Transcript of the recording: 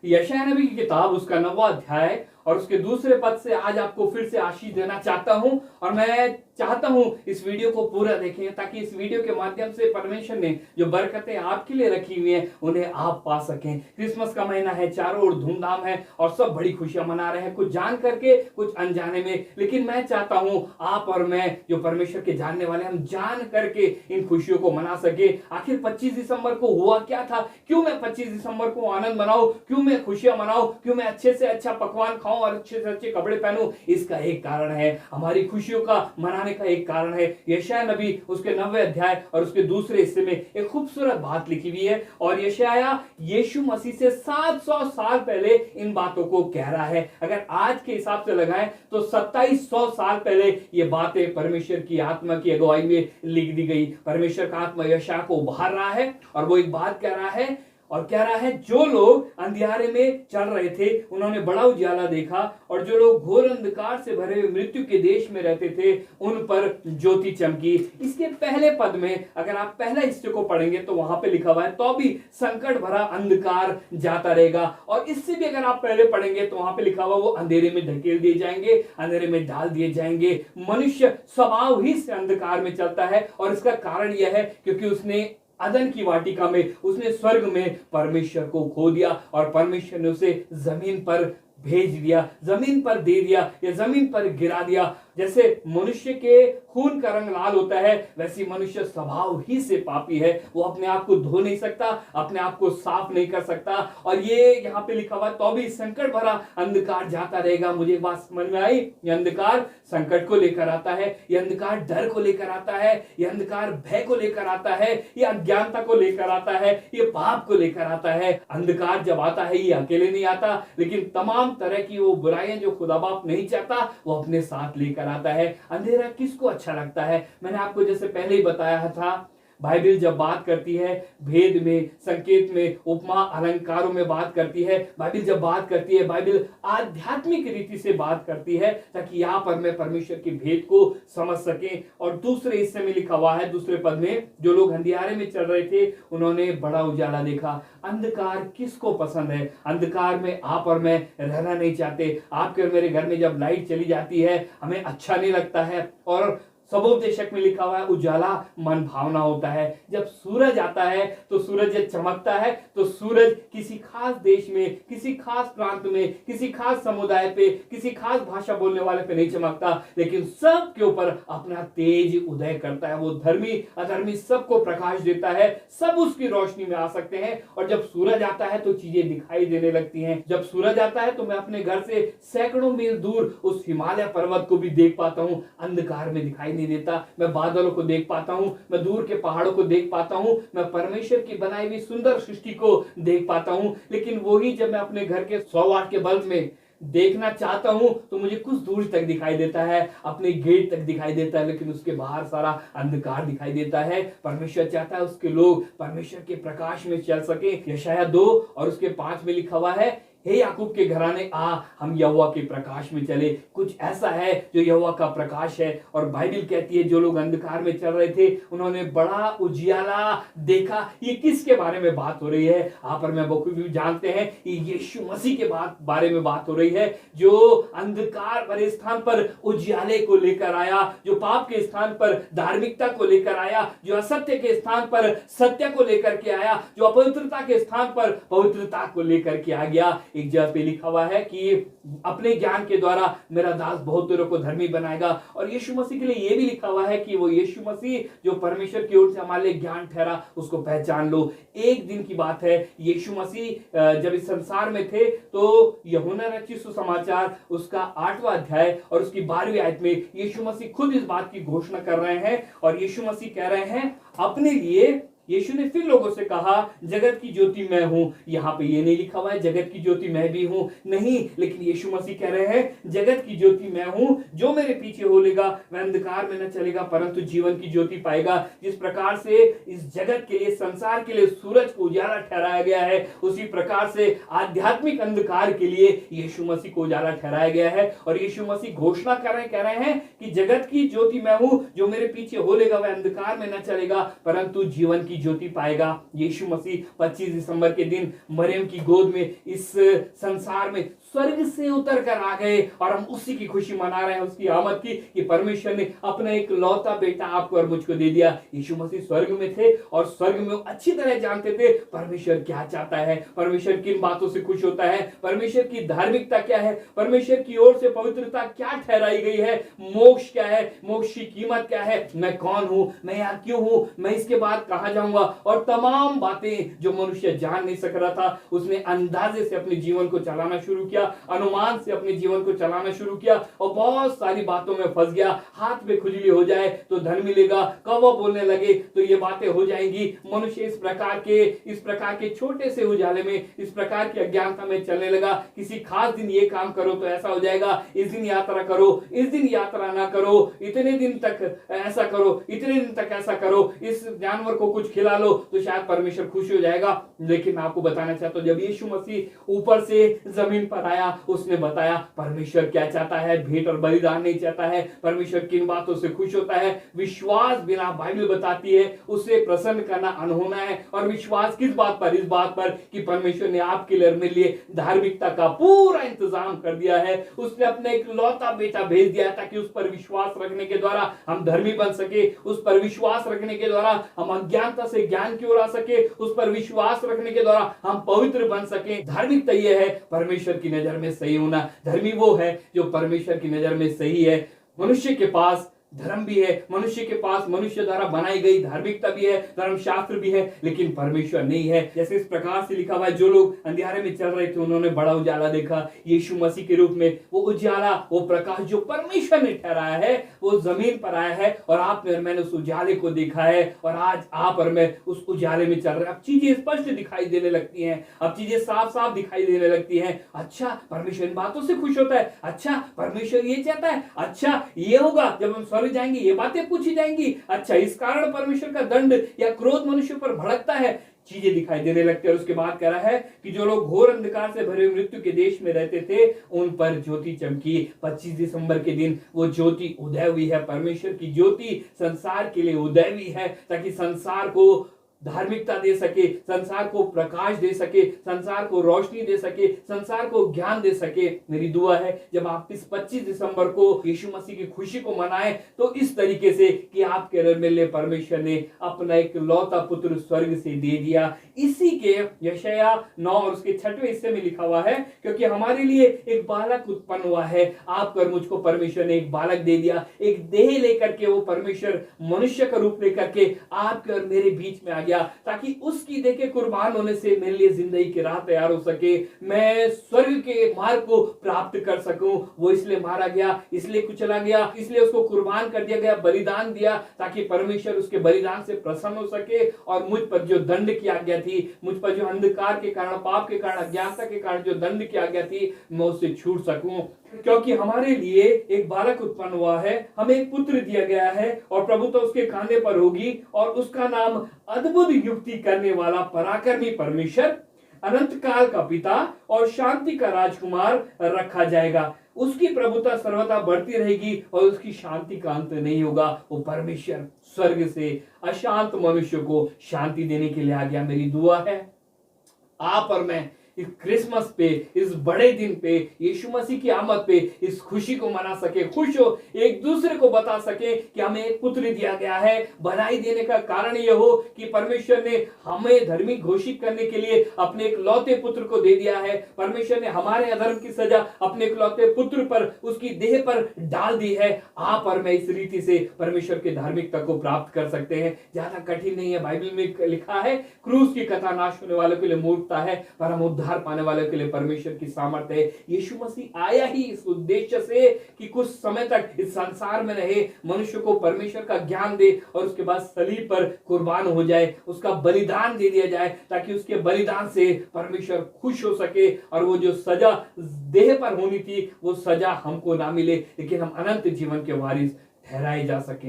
यशायाह नबी की किताब उसका 9वां अध्याय और उसके दूसरे पद से आज आपको फिर से आशीष देना चाहता हूं। और मैं चाहता हूं इस वीडियो को पूरा देखें ताकि इस वीडियो के माध्यम से परमेश्वर ने जो बरकतें आपके लिए रखी हुई हैं उन्हें आप पा सकें। क्रिसमस का महीना है, चारों ओर धूमधाम है और सब बड़ी खुशियां मना रहे हैं, कुछ जान करके कुछ अनजाने में। लेकिन मैं चाहता हूं आप और मैं जो परमेश्वर के जानने वाले, हम जान करके इन खुशियों को मना सके। आखिर 25 दिसंबर को हुआ क्या था? क्यों मैं 25 दिसंबर को आनंद मनाऊं? क्यों मैं खुशियां मनाऊं? क्यों मैं अच्छे से अच्छा पकवान खाऊं और अच्छे से अच्छे कपड़े पहनूं? इसका एक कारण है, हमारी खुशियों का मनाने का एक कारण है। यशायाह नबी उसके 9वें अध्याय और उसके दूसरे हिस्से में एक खूबसूरत बात लिखी हुई है और यशायाह यीशु मसीह से 700 साल पहले इन बातों को कह रहा है। अगर आज के हिसाब से लगाएं तो 2700 साल पहले ये बातें परमेश्वर की आत्मा की अगुवाई में लिख दी गई। परमेश्वर का आत्मा यशायाह को उभार रहा है और वो एक बात कह रहा है और कह रहा है, जो लोग अंधियारे में चल रहे थे उन्होंने बड़ा उजाला देखा और जो लोग घोर अंधकार से भरे हुए मृत्यु के देश में रहते थे उन पर ज्योति चमकी। इसके पहले पद में अगर आप पहला हिस्से को पढ़ेंगे तो वहां पे लिखा हुआ है, तो भी संकट भरा अंधकार जाता रहेगा। और इससे भी अगर आप पहले पढ़ेंगे तो वहां पे लिखा हुआ, वो अंधेरे में धकेल दिए जाएंगे, अंधेरे में डाल दिए जाएंगे। मनुष्य स्वभाव ही से अंधकार में चलता है और इसका कारण यह है क्योंकि उसने अदन की वाटिका में, उसने स्वर्ग में परमेश्वर को खो दिया और परमेश्वर ने उसे जमीन पर भेज दिया, जमीन पर दे दिया या जमीन पर गिरा दिया। जैसे मनुष्य के खून का रंग लाल होता है वैसे मनुष्य स्वभाव ही से पापी है। वो अपने आप को धो नहीं सकता, अपने आप को साफ नहीं कर सकता। और ये यहाँ पे लिखा हुआ, तो भी संकट भरा अंधकार जाता रहेगा। मुझे एक बात समझ में आई, ये अंधकार संकट को लेकर आता है, ये अंधकार डर को लेकर आता है, ये अंधकार भय को लेकर आता है, ये अज्ञानता को लेकर आता है, ये पाप को लेकर आता है। अंधकार जब आता है ये अकेले नहीं आता, लेकिन तमाम तरह की वो बुराइयां जो खुदा बाप नहीं चाहता वो अपने साथ लेकर आता है। अंधेरा किसको अच्छा लगता है? मैंने आपको जैसे पहले ही बताया था, बाइबल जब बात करती है भेद में, संकेत में, उपमा अलंकारों में बात करती है, बाइबल जब बात करती है, बाइबल आध्यात्मिक रीति से बात करती है ताकि यहाँ पर मैं परमेश्वर के भेद को समझ सके। और दूसरे हिस्से में लिखा हुआ है, दूसरे पद में, जो लोग अंधियारे में चल रहे थे उन्होंने बड़ा उजाला देखा। अंधकार किसको पसंद है? अंधकार में आप और मैं रहना नहीं चाहते। आपके और मेरे घर में जब लाइट चली जाती है हमें अच्छा नहीं लगता है। और सबोपदेशक में लिखा हुआ है, उजाला मन भावना होता है। जब सूरज आता है तो सूरज जब चमकता है तो सूरज किसी खास देश में, किसी खास प्रांत में, किसी खास समुदाय पे, किसी खास भाषा बोलने वाले पे नहीं चमकता, लेकिन सब के ऊपर अपना तेज उदय करता है। वो धर्मी अधर्मी सबको प्रकाश देता है, सब उसकी रोशनी में आ सकते हैं। और जब सूरज आता है तो चीजें दिखाई देने लगती हैं। जब सूरज आता है तो मैं अपने घर से सैकड़ों मील दूर उस हिमालय पर्वत को भी देख पाता हूं, अंधकार में दिखाई नहीं देता। मैं बादलों को देख पाता हूं, मैं दूर के पहाड़ों को देख पाता हूं, मैं परमेश्वर की बनाई हुई सुंदर सृष्टि को देख पाता हूं। लेकिन वही जब मैं अपने घर के 100 वाट के बल्ब में देखना चाहता हूं तो मुझे कुछ दूर तक दिखाई देता है, अपने गेट तक दिखाई देता है, लेकिन उसके बाहर सारा अंधकार दिखाई देता है। परमेश्वर चाहता है उसके लोग परमेश्वर के प्रकाश में चल सके। यशायाह 2 और उसके 5 में लिखा हुआ है, हे याकूब के घराने आ, हम यहोवा के प्रकाश में चले। कुछ ऐसा है जो यहोवा का प्रकाश है। और बाइबल कहती है, जो लोग अंधकार में चल रहे थे उन्होंने बड़ा उजियाला देखा। ये किसके बारे में बात हो रही है? आप और मैं बखूबी जानते हैं ये यीशु मसीह के बारे में बात हो रही है, जो अंधकार भरे स्थान पर उजियाले को लेकर आया, जो पाप के स्थान पर धार्मिकता को लेकर आया, जो असत्य के स्थान पर सत्य को लेकर के आया, जो अपवित्रता के स्थान पर पवित्रता को लेकर के आ गया। एक जगह पे लिखा हुआ है कि अपने ज्ञान के द्वारा मेरा दास बहुत लोगों को धर्मी बनाएगा। और यीशु मसीह के लिए यह भी लिखा हुआ है कि वो यीशु मसीह जो परमेश्वर की ओर से हमारे लिए ज्ञान ठहरा, उसको पहचान लो। एक दिन की बात है, यीशु मसीह जब इस संसार में थे तो यूहन्ना रचित सुसमाचार उसका 8वां अध्याय और उसकी 12वीं आयत में यीशु मसीह खुद इस बात की घोषणा कर रहे हैं। और यीशु मसीह कह रहे हैं अपने लिए, यीशु ने फिर लोगों से कहा, जगत की ज्योति मैं हूं। यहां पे ये नहीं लिखा हुआ है जगत की ज्योति मैं भी हूं, नहीं, लेकिन यीशु मसीह कह रहे हैं जगत की ज्योति मैं हूं, जो मेरे पीछे होलेगा वह अंधकार में न चलेगा परंतु जीवन की ज्योति पाएगा। जिस प्रकार से इस जगत के लिए, संसार के लिए सूरज को उजाला ठहराया गया है, उसी प्रकार से आध्यात्मिक अंधकार के लिए यीशु मसीह को उजाला ठहराया गया है। और यीशु मसीह घोषणा कह रहे हैं कि जगत की ज्योति मैं हूं, जो मेरे पीछे होलेगा वह अंधकार में न चलेगा परंतु जीवन की ज्योति पाएगा। यीशु मसीह 25 दिसंबर के दिन मरियम की गोद में इस संसार में स्वर्ग से उतर कर आ गए और हम उसी की खुशी मना रहे हैं, उसकी आमद की, कि परमेश्वर ने अपना एक लौता बेटा आपको और मुझको दे दिया। यीशु मसीह स्वर्ग में थे और स्वर्ग में अच्छी तरह जानते थे परमेश्वर क्या चाहता है, परमेश्वर किन बातों से खुश होता है, परमेश्वर की धार्मिकता क्या है, परमेश्वर की ओर से पवित्रता क्या ठहराई गई है, मोक्ष क्या है, मोक्ष की कीमत क्या है, मैं कौन हूं, मैं यहाँ क्यों हूं, मैं इसके बाद कहां जाऊंगा, और तमाम बातें जो मनुष्य जान नहीं सक रहा था, उसने अंदाजे से अपने जीवन को चलाना शुरू किया, अनुमान से अपने जीवन को चलाना शुरू किया और बहुत सारी बातों में फंस गया। हाथ में खुजली हो जाए तो धन मिलेगा, कौवा बोलने लगे तो ये बातें हो जाएंगी। मनुष्य इस प्रकार के छोटे से उजाले में, इस प्रकार की अज्ञानता में चलने लगा। किसी खास दिन ये काम करो तो ऐसा हो जाएगा, इस दिन यात्रा करो, इस दिन यात्रा ना करो, इतने दिन तक ऐसा करो, इतने दिन तक ऐसा करो, इस जानवर को कुछ खिला लो तो शायद परमेश्वर खुश हो जाएगा। लेकिन मैं आपको बताना चाहता हूं, जब यीशु मसीह ऊपर से जमीन पर आया, उसने बताया परमेश्वर क्या चाहता है, भेंट और बलिदान नहीं चाहता है, परमेश्वर किन बातों से खुश होता है। विश्वास बिना, बाइबल बताती है, उसे प्रसन्न करना अनहोना है। और विश्वास किस बात पर? इस बात पर कि परमेश्वर ने आपके लिए धार्मिकता का पूरा इंतजाम कर दिया है। उसने अपने एक लौता बेटा भेज दिया ताकि उस पर विश्वास रखने के द्वारा हम धर्मी बन सके, उस पर विश्वास रखने के द्वारा हम अज्ञानता से ज्ञान की ओर आ सके, उस पर विश्वास रखने के द्वारा हम पवित्र बन सके। धार्मिकता यह है परमेश्वर की नजर में सही होना। धर्मी वो है जो परमेश्वर की नजर में सही है। मनुष्य के पास धर्म भी है, मनुष्य के पास मनुष्य द्वारा बनाई गई धार्मिकता भी है, धर्मशास्त्र भी है, लेकिन परमेश्वर नहीं है। जैसे इस प्रकार से लिखा हुआ है, जो लोग अंधेरे में चल रहे थे उन्होंने बड़ा उजाला देखा। यीशु मसीह के रूप में वो उजाला, वो प्रकाश जो परमेश्वर ने ठहराया है, वो जमीन पर आया है और आपने और मैंने उस उजाले को देखा है और आज आप और मैं उस उजाले में चल रहे हैं। अब चीजें स्पष्ट दिखाई देने लगती हैं, अब चीजें साफ साफ दिखाई देने लगती हैं। अच्छा, परमेश्वर इन बातों से खुश होता है, अच्छा परमेश्वर ये चाहता है, अच्छा ये होगा जब हम स्वर्ग जाएंगे, ये बातें पूछी जाएंगी, अच्छा इस कारण परमेश्वर का दंड या क्रोध मनुष्य पर भड़कता है। चीजें दिखाई देने लगती है। और उसके बाद कह रहा है कि जो लोग घोर अंधकार से भरे मृत्यु के देश में रहते थे उन पर ज्योति चमकी। 25 दिसंबर के दिन वो ज्योति उदय हुई है। परमेश्वर की ज्योति संसार के लिए उदय हुई है ताकि संसार को धार्मिकता दे सके, संसार को प्रकाश दे सके, संसार को रोशनी दे सके, संसार को ज्ञान दे सके। मेरी दुआ है जब आप इस 25 दिसंबर को यीशु मसीह की खुशी को मनाएं तो इस तरीके से कि आपके हृदय में परमेश्वर ने अपना एक लौता पुत्र स्वर्ग से दे दिया। इसी के यशायाह 9 और उसके 6वें हिस्से में लिखा हुआ है, क्योंकि हमारे लिए एक बालक उत्पन्न हुआ है, आपको और मुझको परमेश्वर ने एक बालक दे दिया। एक देह लेकर के वो परमेश्वर मनुष्य का रूप लेकर के आपके और मेरे बीच में आ गया ताकि उसकी देह के कुर्बान होने से मेरे लिए जिंदगी की राह तैयार हो सके, मैं स्वर्ग के मार्ग को प्राप्त कर सकूं। वो इसलिए मारा गया, इसलिए कुचला गया, इसलिए उसको कुर्बान कर दिया गया, बलिदान दिया ताकि परमेश्वर उसके बलिदान से प्रसन्न हो सके और मुझ पर जो दंड की आज्ञा थी, मुझ पर जो अंधकार के कारण, पाप के कारण, अज्ञानता के कारण जो दंड की आज्ञा थी, मैं उससे छूट सकूं। क्योंकि हमारे लिए एक बालक उत्पन्न हुआ है, हमें एक पुत्र दिया गया है और प्रभुता उसके कांधे पर होगी और उसका नाम अद्भुत युक्ति करने वाला, पराक्रमी परमेश्वर, अनंत काल का पिता और शांति का राजकुमार रखा जाएगा। उसकी प्रभुता सर्वदा बढ़ती रहेगी और उसकी शांति का अंत नहीं होगा। वो परमेश्वर स्वर्ग से अशांत मनुष्य को शांति देने के लिए आ गया। मेरी दुआ है आप और मैं इस क्रिसमस पे, इस बड़े दिन पे, यीशु मसीह की आमद पे इस खुशी को मना सके, खुश हो, एक दूसरे को बता सके कि हमें एक पुत्र दिया गया है। बधाई देने का कारण यह हो कि परमेश्वर ने हमें धर्मी घोषित करने के लिए अपने एक लौते पुत्र को दे दिया है। परमेश्वर ने हमारे अधर्म की सजा अपने एक लौते पुत्र पर, उसकी देह पर डाल दी है। आप और मैं इस रीति से परमेश्वर की धार्मिकता को प्राप्त कर सकते हैं। ज्यादा कठिन नहीं है। बाइबल में लिखा है क्रूस की कथा नाश होने वालों के लिए मूर्खता है पर हम उद्धार पाने वालों के लिए परमेश्वर की सामर्थ्य है। यीशु मसीह आया ही इस उद्देश्य से कि कुछ समय तक इस संसार में रहे, मनुष्य को परमेश्वर का ज्ञान दे और उसके बाद सलीब पर कुर्बान हो जाए, उसका बलिदान दे दिया जाए ताकि उसके बलिदान से परमेश्वर खुश हो सके और वो जो सजा देह पर होनी थी वो सजा हमको ना मिले, लेकिन हम अनंत जीवन के वारिस ठहराए जा सके।